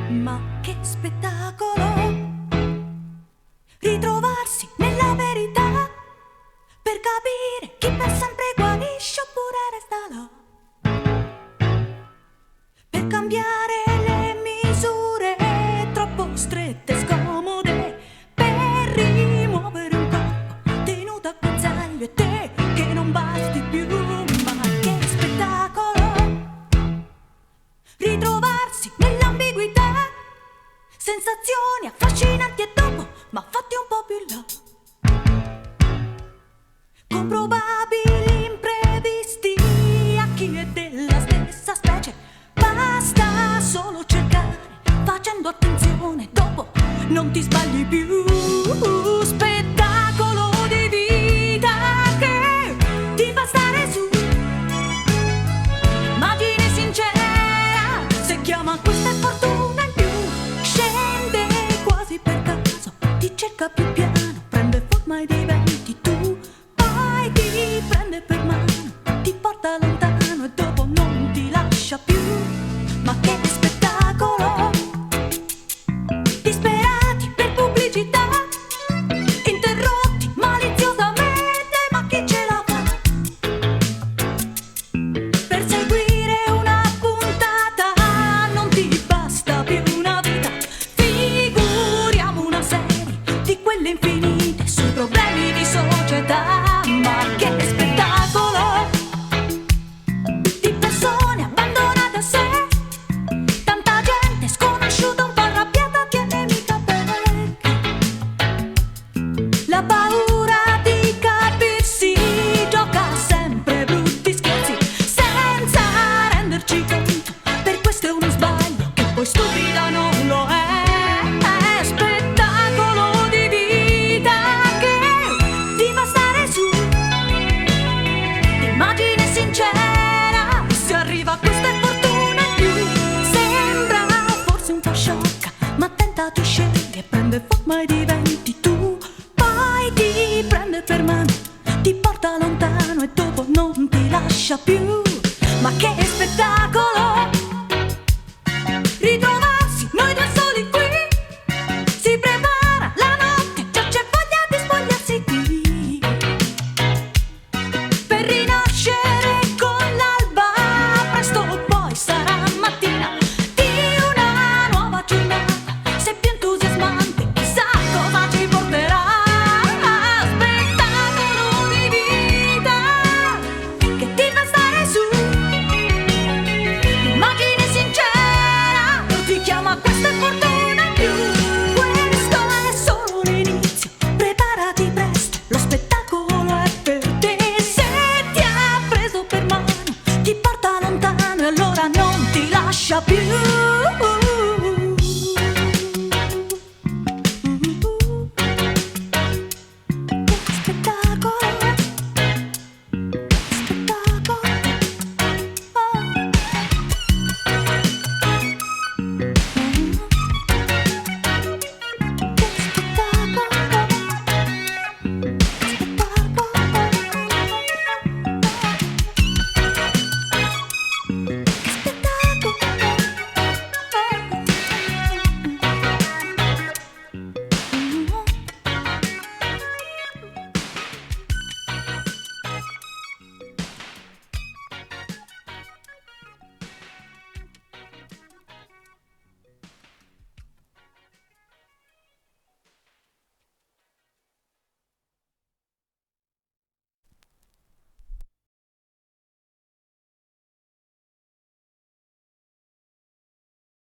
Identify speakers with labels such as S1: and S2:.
S1: Ma che spettacolo ritrovarsi nella verità, per capire chi per sempre guarisce oppure resta là, per cambiare le misure troppo strette e scomode, per rimuovere un corpo tenuto a guinzaglio e te che non basti più. Ma che spettacolo ritrovarsi nell'ambiguità, sensazioni affascinanti e dopo, ma fatti un po' più in là, con probabili imprevisti a chi è della stessa specie. Basta solo cercare, facendo attenzione, dopo non ti sbagli più. Spettacolo di vita che ti fa stare su, immagine sincera, se chiama questa è fortuna in più. Scende quasi per caso, ti cerca più piano, prende forma e diventi tu. Poi ti prende per mano, ti porta lontano e dopo non ti lascia più. Ma che spettacolo, disperati per pubblicità, interrotti maliziosamente, ma chi ce la fa? Per seguire una puntata non ti basta più una vita, figuriamo una serie di quelle infinite sui problemi di società. Ma che spettacolo di persone abbandonate a sé, tanta gente sconosciuta un po' arrabbiata che nemica perché la paura di capirsi gioca sempre brutti scherzi senza renderci conto. Per questo è uno sbaglio che poi stupida non lo è. È spettacolo di vita che ti fa stare su, immagine sincera, se arriva a questa è fortuna in più. Sembra forse un po' sciocca, ma attenta, ti scegli e prende forma e diventi tu. Poi ti prende per mano, ti porta lontano e dopo non ti lascia più.